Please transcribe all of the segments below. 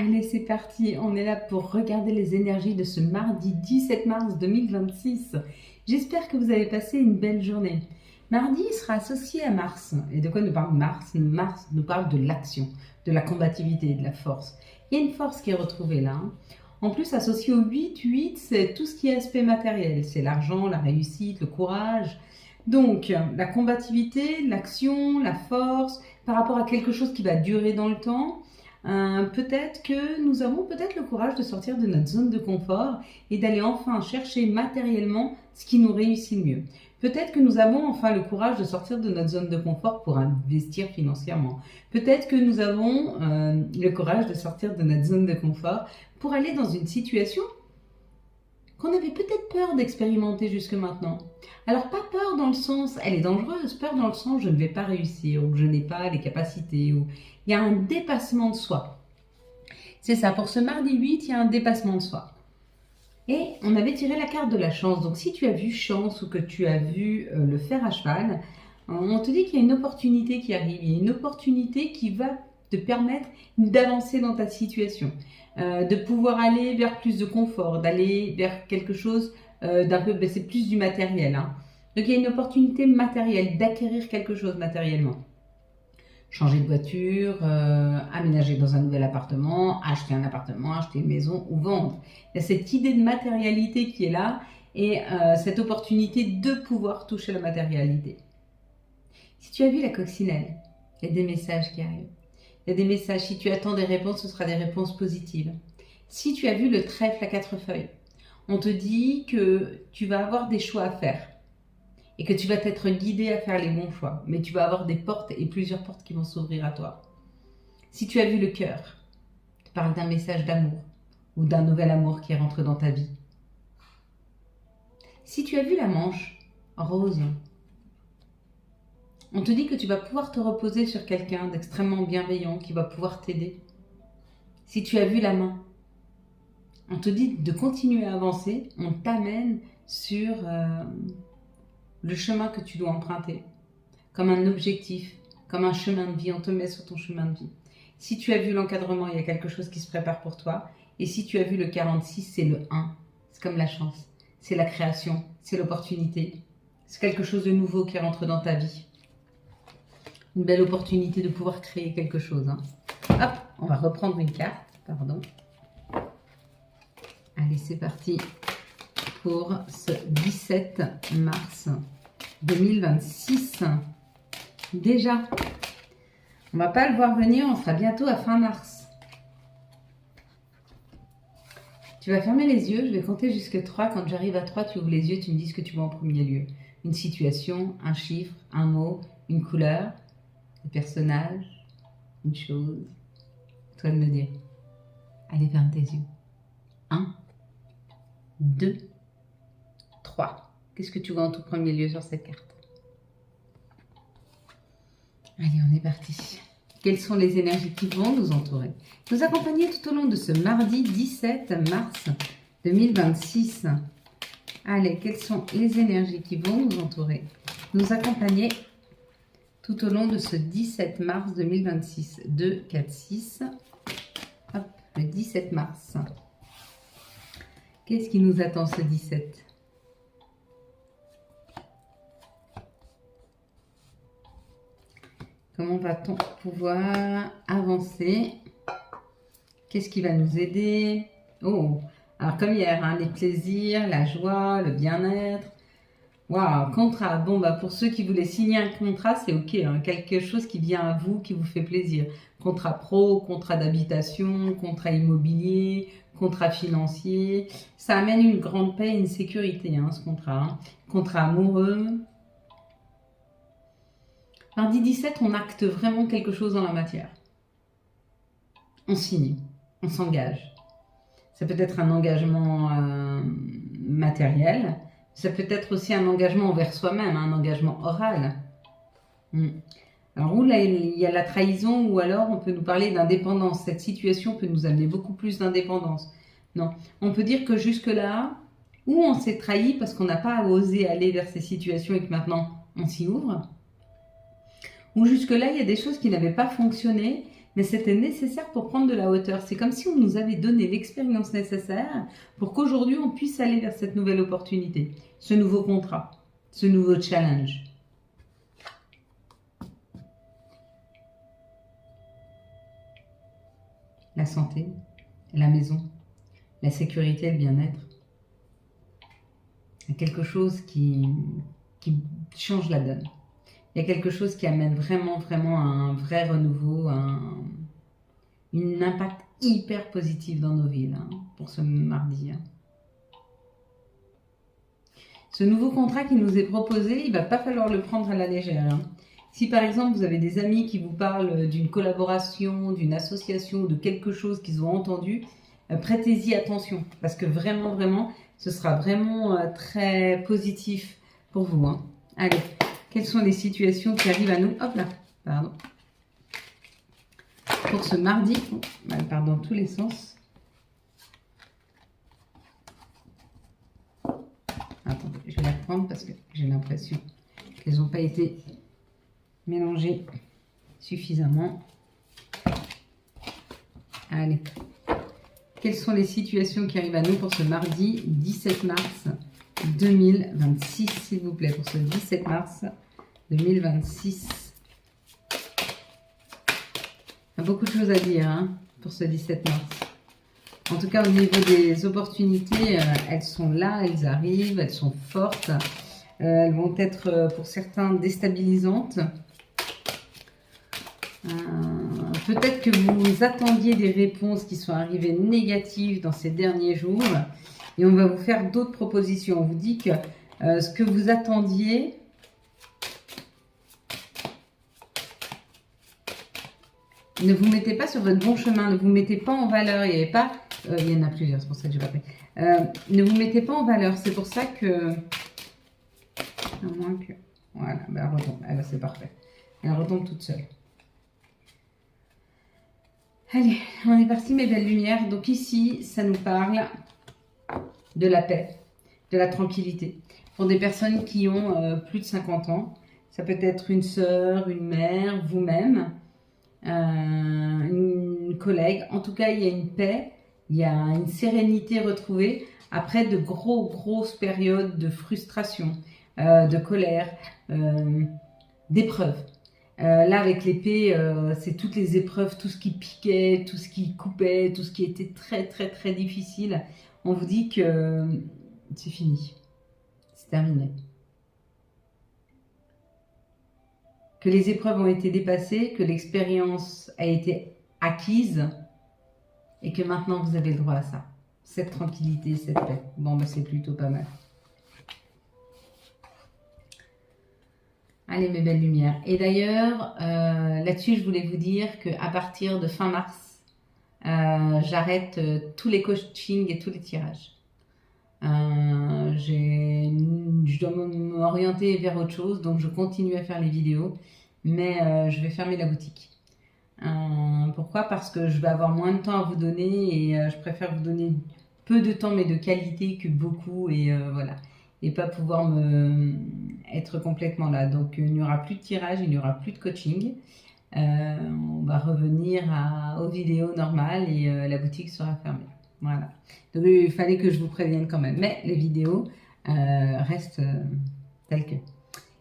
Allez, c'est parti, on est là pour regarder les énergies de ce mardi 17 mars 2026. J'espère que vous avez passé une belle journée. Mardi sera associé à Mars. Et de quoi nous parle Mars? Mars nous parle de l'action, de la combativité, de la force. Il y a une force qui est retrouvée là. En plus, associé au 8, c'est tout ce qui est aspect matériel. C'est l'argent, la réussite, le courage. Donc, la combativité, l'action, la force, par rapport à quelque chose qui va durer dans le temps. Peut-être que nous avons peut-être le courage de sortir de notre zone de confort et d'aller enfin chercher matériellement ce qui nous réussit le mieux. Peut-être que nous avons enfin le courage de sortir de notre zone de confort pour investir financièrement. Peut-être que nous avons le courage de sortir de notre zone de confort pour aller dans une situation qu'on avait peut-être peur d'expérimenter jusque maintenant. Alors pas peur dans le sens, elle est dangereuse, peur dans le sens je ne vais pas réussir, ou je n'ai pas les capacités, ou il y a un dépassement de soi. C'est ça, pour ce mardi 8, il y a un dépassement de soi. Et on avait tiré la carte de la chance, donc si tu as vu chance ou que tu as vu le fer à cheval, on te dit qu'il y a une opportunité qui arrive, il y a une opportunité qui va te permettre d'avancer dans ta situation, de pouvoir aller vers plus de confort, d'aller vers quelque chose d'un peu, c'est plus du matériel. Donc il y a une opportunité matérielle, d'acquérir quelque chose matériellement. Changer de voiture, aménager dans un nouvel appartement, acheter un appartement, acheter une maison ou vendre. Il y a cette idée de matérialité qui est là et cette opportunité de pouvoir toucher la matérialité. Si tu as vu la coccinelle, il y a des messages qui arrivent. Il y a des messages, si tu attends des réponses, ce sera des réponses positives. Si tu as vu le trèfle à 4 feuilles, on te dit que tu vas avoir des choix à faire et que tu vas être guidé à faire les bons choix, mais tu vas avoir des portes et plusieurs portes qui vont s'ouvrir à toi. Si tu as vu le cœur, tu parles d'un message d'amour ou d'un nouvel amour qui rentre dans ta vie. Si tu as vu la manche rose, on te dit que tu vas pouvoir te reposer sur quelqu'un d'extrêmement bienveillant qui va pouvoir t'aider. Si tu as vu la main, on te dit de continuer à avancer, on t'amène sur le chemin que tu dois emprunter, comme un objectif, comme un chemin de vie, on te met sur ton chemin de vie. Si tu as vu l'encadrement, il y a quelque chose qui se prépare pour toi. Et si tu as vu le 46, c'est le 1, c'est comme la chance, c'est la création, c'est l'opportunité, c'est quelque chose de nouveau qui rentre dans ta vie. Une belle opportunité de pouvoir créer quelque chose. Hop, on va reprendre une carte, pardon. Allez, c'est parti pour ce 17 mars 2026. Déjà, on ne va pas le voir venir, on sera bientôt à fin mars. Tu vas fermer les yeux, je vais compter jusqu'à 3. Quand j'arrive à 3, tu ouvres les yeux, tu me dis ce que tu vois en premier lieu. Une situation, un chiffre, un mot, une couleur, un personnage, une chose. Toi de me dire. Allez, ferme tes yeux. 1, 2, 3. Qu'est-ce que tu vois en tout premier lieu sur cette carte? Allez, on est parti. Quelles sont les énergies qui vont nous entourer, nous accompagner tout au long de ce mardi 17 mars 2026? Allez, quelles sont les énergies qui vont nous entourer, nous accompagner tout au long de ce 17 mars 2026? 2, 4, 6. Hop, le 17 mars. Qu'est-ce qui nous attend ce 17? Comment va-t-on pouvoir avancer? Qu'est-ce qui va nous aider? Oh, alors comme hier, les plaisirs, la joie, le bien-être. Waouh, contrat. Bon, pour ceux qui voulaient signer un contrat, c'est ok. Quelque chose qui vient à vous, qui vous fait plaisir. Contrat pro, contrat d'habitation, contrat immobilier, contrat financier. Ça amène une grande paix et une sécurité, ce contrat. Contrat amoureux. Mardi 17, on acte vraiment quelque chose dans la matière. On signe, on s'engage. Ça peut être un engagement matériel, ça peut être aussi un engagement envers soi-même, un engagement oral. Alors, où là, il y a la trahison, ou alors on peut nous parler d'indépendance. Cette situation peut nous amener beaucoup plus d'indépendance. Non, on peut dire que jusque-là, où on s'est trahi parce qu'on n'a pas osé aller vers ces situations et que maintenant on s'y ouvre, ou jusque-là, il y a des choses qui n'avaient pas fonctionné, mais c'était nécessaire pour prendre de la hauteur. C'est comme si on nous avait donné l'expérience nécessaire pour qu'aujourd'hui on puisse aller vers cette nouvelle opportunité, ce nouveau contrat, ce nouveau challenge. La santé, la maison, la sécurité et le bien-être. Il y a quelque chose qui change la donne. Il y a quelque chose qui amène vraiment un vrai renouveau, un impact hyper positif dans nos villes pour ce mardi. Ce nouveau contrat qui nous est proposé, il ne va pas falloir le prendre à la légère. Si par exemple vous avez des amis qui vous parlent d'une collaboration, d'une association, de quelque chose qu'ils ont entendu, prêtez-y attention parce que vraiment, ce sera vraiment très positif pour vous. Allez, quelles sont les situations qui arrivent à nous? Hop là, pardon. Pour ce mardi, elle part dans tous les sens. Attendez, je vais la prendre parce que j'ai l'impression qu'elles n'ont pas été mélangées suffisamment. Allez. Quelles sont les situations qui arrivent à nous pour ce mardi 17 mars 2026, s'il vous plaît, pour ce 17 mars 2026. Il y a beaucoup de choses à dire pour ce 17 mars. En tout cas, au niveau des opportunités, elles sont là, elles arrivent, elles sont fortes. Elles vont être pour certains déstabilisantes. Peut-être que vous attendiez des réponses qui sont arrivées négatives dans ces derniers jours. Et on va vous faire d'autres propositions. On vous dit que ce que vous attendiez... Ne vous mettez pas sur votre bon chemin, ne vous mettez pas en valeur. Il n'y avait pas... il y en a plusieurs, c'est pour ça que je n'ai pas pris. Ne vous mettez pas en valeur, c'est pour ça que... À moins que... Voilà, ben elle retombe. Ah ben c'est parfait. Elle retombe toute seule. Allez, on est parti mes belles lumières. Donc ici, ça nous parle de la paix, de la tranquillité. Pour des personnes qui ont plus de 50 ans, ça peut être une sœur, une mère, vous-même, une collègue. En tout cas, il y a une paix, il y a une sérénité retrouvée après de grosses périodes de frustration, de colère, d'épreuves. Là, avec l'épée, c'est toutes les épreuves, tout ce qui piquait, tout ce qui coupait, tout ce qui était très difficile. On vous dit que c'est fini, c'est terminé. Que les épreuves ont été dépassées, que l'expérience a été acquise et que maintenant vous avez le droit à ça. Cette tranquillité, cette paix. Bon, ben, c'est plutôt pas mal. Allez mes belles lumières. Et d'ailleurs, là-dessus, je voulais vous dire qu'à partir de fin mars, j'arrête tous les coachings et tous les tirages. Je dois m'orienter vers autre chose, donc je continue à faire les vidéos, mais je vais fermer la boutique. Pourquoi? Parce que je vais avoir moins de temps à vous donner et je préfère vous donner peu de temps mais de qualité que beaucoup et voilà. Et pas pouvoir être complètement là. Donc il n'y aura plus de tirage, il n'y aura plus de coaching. On va revenir aux vidéos normales et la boutique sera fermée. Voilà. Donc il fallait que je vous prévienne quand même. Mais les vidéos restent telles que.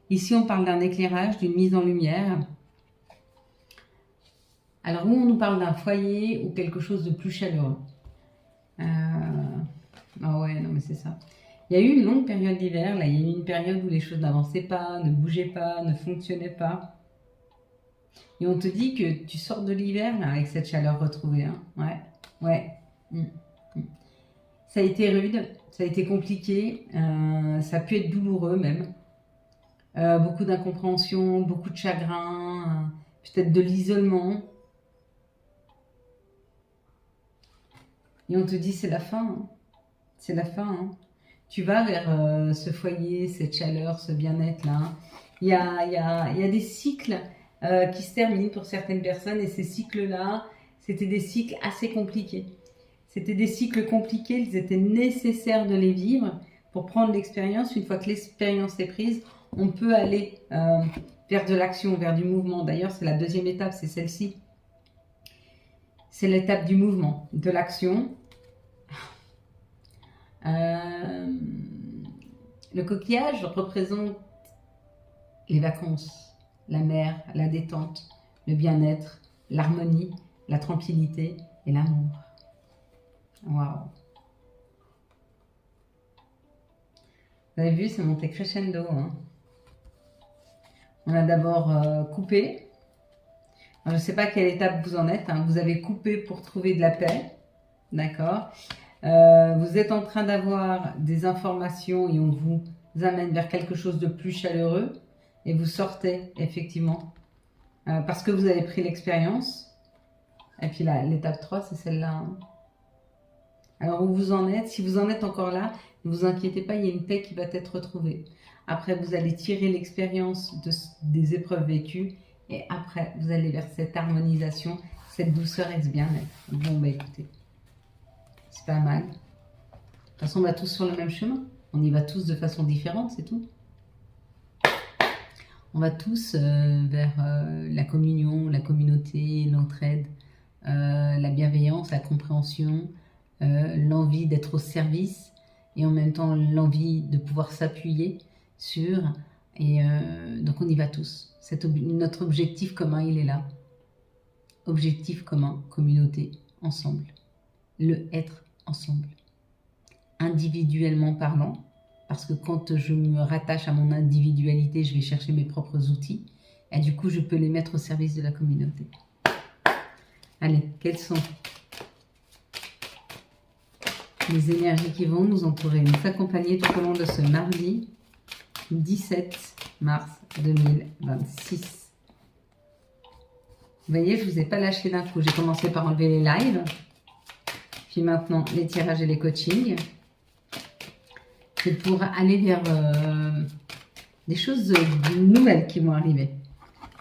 Ici on parle d'un éclairage, d'une mise en lumière. Alors où on nous parle d'un foyer ou quelque chose de plus chaleureux. Ah ouais, non mais c'est ça. Il y a eu une longue période d'hiver, là, il y a eu une période où les choses n'avançaient pas, ne bougeaient pas, ne fonctionnaient pas. Et on te dit que tu sors de l'hiver, là, avec cette chaleur retrouvée. Ouais. Ça a été rude, ça a été compliqué, ça a pu être douloureux même. Beaucoup d'incompréhension, beaucoup de chagrin, peut-être de l'isolement. Et on te dit c'est la fin, c'est la fin. Tu vas vers ce foyer, cette chaleur, ce bien-être-là. Il y a des cycles qui se terminent pour certaines personnes et ces cycles-là, c'était des cycles assez compliqués. C'était des cycles compliqués, ils étaient nécessaires de les vivre pour prendre l'expérience. Une fois que l'expérience est prise, on peut aller vers de l'action, vers du mouvement. D'ailleurs, c'est la deuxième étape, c'est celle-ci. c'est l'étape du mouvement, de l'action. Le coquillage représente les vacances, la mer, la détente, le bien-être, l'harmonie, la tranquillité et l'amour. Waouh! Vous avez vu, c'est monté crescendo. Hein. On a d'abord coupé. Alors, je ne sais pas à quelle étape vous en êtes. Hein. Vous avez coupé pour trouver de la paix. D'accord. Vous êtes en train d'avoir des informations et on vous amène vers quelque chose de plus chaleureux. Et vous sortez, effectivement. Parce que vous avez pris l'expérience. Et puis là, l'étape 3, c'est celle-là. Hein. Alors, où vous en êtes? Si vous en êtes encore là, ne vous inquiétez pas, il y a une paix qui va être retrouvée. Après, vous allez tirer l'expérience des épreuves vécues et après, vous allez vers cette harmonisation, cette douceur et ce bien-être. Bon, bah écoutez, c'est pas mal. De toute façon, on va tous sur le même chemin. On y va tous de façon différente, c'est tout. On va tous vers la communion, la communauté, l'entraide, la bienveillance, la compréhension, l'envie d'être au service et en même temps l'envie de pouvoir s'appuyer sur. Et donc on y va tous. Notre objectif commun, il est là. Objectif commun, communauté, ensemble. Le être ensemble. Individuellement parlant, parce que quand je me rattache à mon individualité, je vais chercher mes propres outils et du coup je peux les mettre au service de la communauté. Allez, quelles sont les énergies qui vont nous entourer, nous accompagner tout au long de ce mardi 17 mars 2026. Vous voyez, je ne vous ai pas lâché d'un coup. J'ai commencé par enlever les lives, puis maintenant les tirages et les coachings. C'est pour aller vers des choses nouvelles qui vont arriver.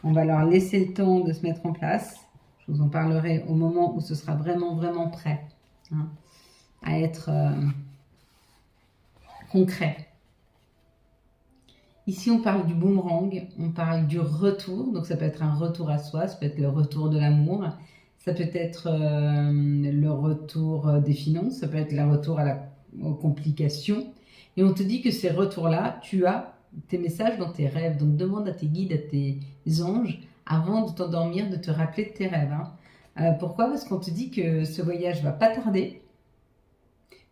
On va leur laisser le temps de se mettre en place. Je vous en parlerai au moment où ce sera vraiment, vraiment prêt hein, à être concret. Ici, on parle du boomerang, on parle du retour. Donc, ça peut être un retour à soi, ça peut être le retour de l'amour, ça peut être le retour des finances, ça peut être le retour aux complications. Et on te dit que ces retours-là, tu as tes messages dans tes rêves. Donc, demande à tes guides, à tes anges, avant de t'endormir, de te rappeler de tes rêves. Hein. Pourquoi? Parce qu'on te dit que ce voyage va pas tarder,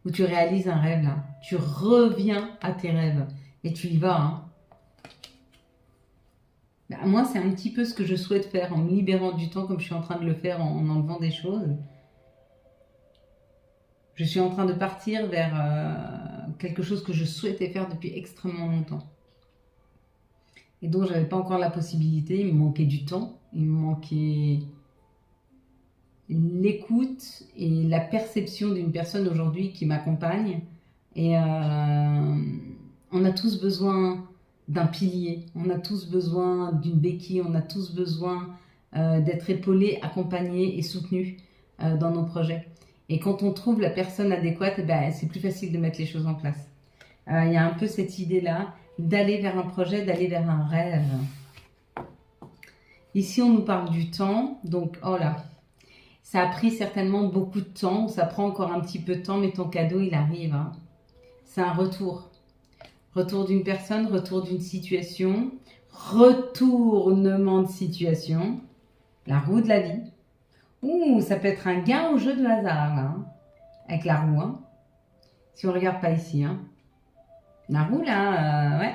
où tu réalises un rêve, là. Tu reviens à tes rêves et tu y vas. Hein. Ben, moi, c'est un petit peu ce que je souhaite faire en me libérant du temps, comme je suis en train de le faire en enlevant des choses. Je suis en train de partir vers quelque chose que je souhaitais faire depuis extrêmement longtemps. Et donc, je n'avais pas encore la possibilité, il me manquait du temps, il me manquait l'écoute et la perception d'une personne aujourd'hui qui m'accompagne. Et on a tous besoin d'un pilier, on a tous besoin d'une béquille, on a tous besoin d'être épaulés, accompagnés et soutenus dans nos projets. Et quand on trouve la personne adéquate, eh ben, c'est plus facile de mettre les choses en place. Il y a un peu cette idée-là d'aller vers un projet, d'aller vers un rêve. Ici, on nous parle du temps. Donc, oh là, ça a pris certainement beaucoup de temps. Ça prend encore un petit peu de temps, mais ton cadeau, il arrive. Hein. C'est un retour. Retour d'une personne, retour d'une situation, retournement de situation, la roue de la vie. Ouh, ça peut être un gain au jeu de hasard, là, hein, avec la roue. Hein. Si on ne regarde pas ici. Hein. La roue, là, ouais.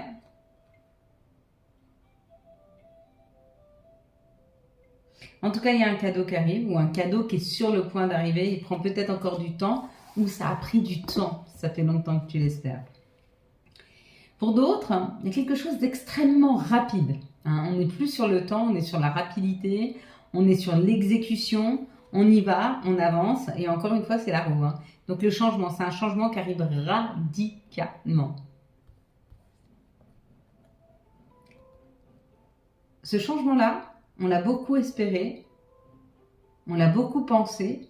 En tout cas, il y a un cadeau qui arrive, ou un cadeau qui est sur le point d'arriver. Il prend peut-être encore du temps, ou ça a pris du temps. Ça fait longtemps que tu l'espères. Pour d'autres, il y a quelque chose d'extrêmement rapide. Hein. On n'est plus sur le temps, on est sur la rapidité, on est sur l'exécution, on y va, on avance, et encore une fois, c'est la roue. Hein. Donc le changement, c'est un changement qui arrive radicalement. Ce changement-là, on l'a beaucoup espéré, on l'a beaucoup pensé,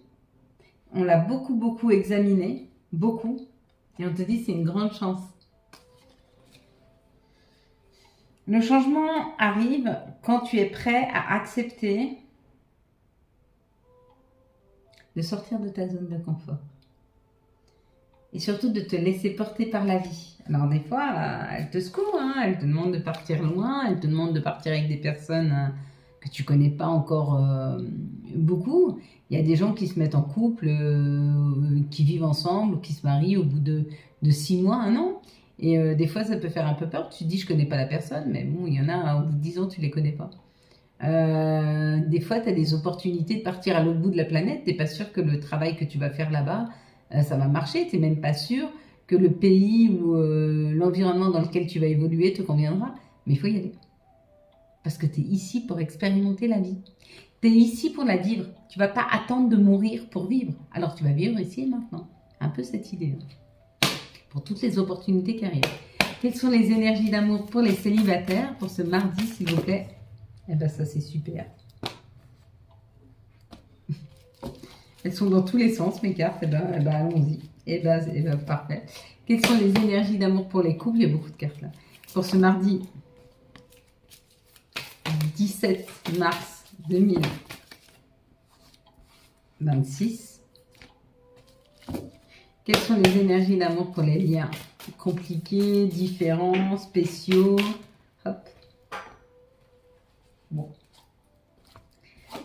on l'a beaucoup examiné, beaucoup, et on te dit c'est une grande chance. Le changement arrive quand tu es prêt à accepter de sortir de ta zone de confort. Et surtout de te laisser porter par la vie. Alors des fois, elle te secoue, hein, elle te demande de partir loin, elle te demande de partir avec des personnes que tu connais pas encore beaucoup. Il y a des gens qui se mettent en couple, qui vivent ensemble, ou qui se marient au bout de 6 mois, 1 an. Et des fois, ça peut faire un peu peur. Tu te dis, je connais pas la personne, mais bon, il y en a, au bout de 10 ans, tu les connais pas. Des fois, tu as des opportunités de partir à l'autre bout de la planète. Tu n'es pas sûr que le travail que tu vas faire là-bas, ça va marcher. Tu n'es même pas sûr que le pays ou l'environnement dans lequel tu vas évoluer te conviendra. Mais il faut y aller. Parce que tu es ici pour expérimenter la vie. Tu es ici pour la vivre. Tu ne vas pas attendre de mourir pour vivre. Alors tu vas vivre ici et maintenant. Un peu cette idée. Pour toutes les opportunités qui arrivent. Quelles sont les énergies d'amour pour les célibataires pour ce mardi, s'il vous plaît? Eh bien, ça, c'est super. Elles sont dans tous les sens, mes cartes. Eh ben, allons-y. Eh ben, parfait. Quelles sont les énergies d'amour pour les couples? Il y a beaucoup de cartes là. Pour ce mardi 17 mars 2026. Quelles sont les énergies d'amour pour les liens compliqués, différents, spéciaux? Hop. Bon.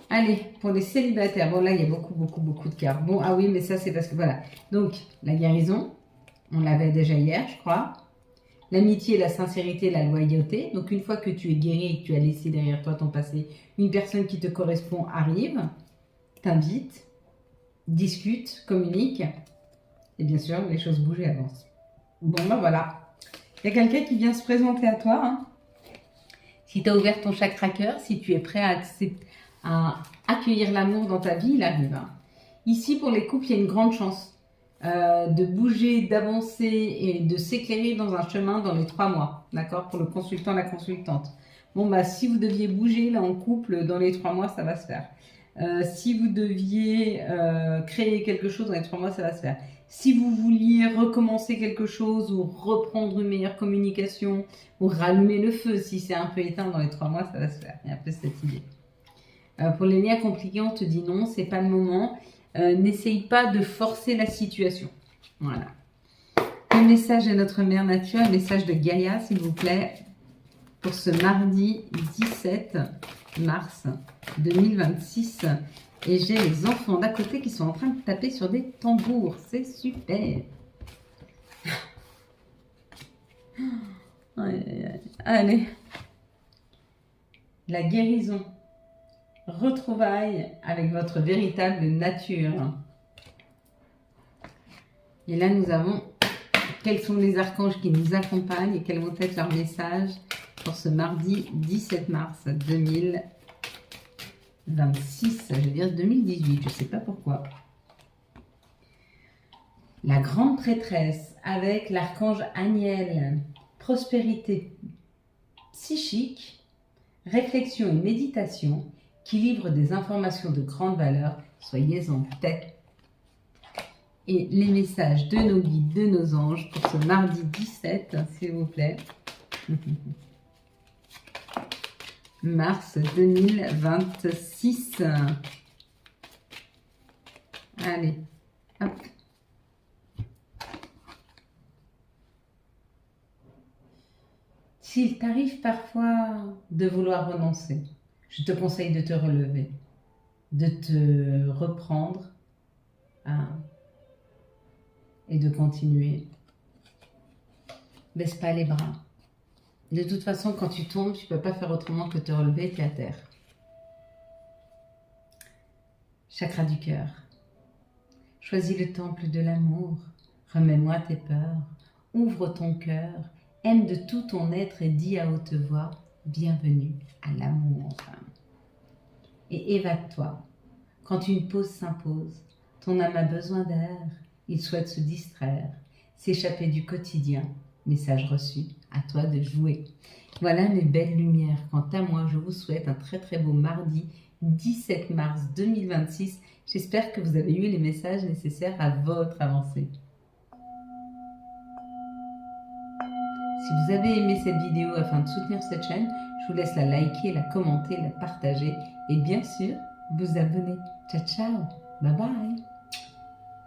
Allez, pour les célibataires. Bon, là, il y a beaucoup de cartes. Bon, ah oui, mais ça, c'est parce que, voilà. Donc, la guérison, on l'avait déjà hier, je crois. L'amitié, la sincérité, la loyauté. Donc, une fois que tu es guéri et que tu as laissé derrière toi ton passé, une personne qui te correspond arrive, t'invite, discute, communique. Et bien sûr, les choses bougent et avancent. Bon, ben voilà. Il y a quelqu'un qui vient se présenter à toi. Hein. Si tu as ouvert ton chakra cœur, si tu es prêt à accueillir l'amour dans ta vie, il arrive. Hein. Ici, pour les couples, il y a une grande chance de bouger, d'avancer et de s'éclairer dans un chemin dans les 3 mois. D'accord? Pour le consultant, la consultante. Bon, bah, si vous deviez bouger là en couple dans les 3 mois, ça va se faire. Si vous deviez créer quelque chose dans les 3 mois, ça va se faire. Si vous vouliez recommencer quelque chose ou reprendre une meilleure communication ou rallumer le feu, si c'est un peu éteint dans les 3 mois, ça va se faire. Il y a un peu cette idée. Pour les liens compliqués, on te dit non, c'est pas le moment. N'essaye pas de forcer la situation. Voilà. Un message de notre mère nature, un message de Gaïa, s'il vous plaît, pour ce mardi 17 mars 2026. Et j'ai les enfants d'à côté qui sont en train de taper sur des tambours. C'est super. Allez. La guérison. Retrouvailles avec votre véritable nature. Et là, nous avons quels sont les archanges qui nous accompagnent et quels vont être leurs messages pour ce mardi 17 mars 2026, je veux dire 2018, je ne sais pas pourquoi. La grande prêtresse avec l'archange Aniel, prospérité psychique, réflexion et méditation qui livrent des informations de grande valeur, soyez en paix. Et les messages de nos guides, de nos anges pour ce mardi 17, s'il vous plaît. Mars 2026. Allez, hop. S'il t'arrive parfois de vouloir renoncer, je te conseille de te relever, de te reprendre et de continuer. Baisse pas les bras. De toute façon, quand tu tombes, tu ne peux pas faire autrement que te relever, tu es à terre. Chakra du cœur. Choisis le temple de l'amour. Remets-moi tes peurs. Ouvre ton cœur. Aime de tout ton être et dis à haute voix, bienvenue à l'amour. Et évade-toi. Quand une pause s'impose, ton âme a besoin d'air. Il souhaite se distraire, s'échapper du quotidien. Message reçu, à toi de jouer. Voilà mes belles lumières. Quant à moi, je vous souhaite un très très beau mardi 17 mars 2026. J'espère que vous avez eu les messages nécessaires à votre avancée. Si vous avez aimé cette vidéo afin de soutenir cette chaîne, je vous laisse la liker, la commenter, la partager et bien sûr, vous abonner. Ciao ciao! Bye bye.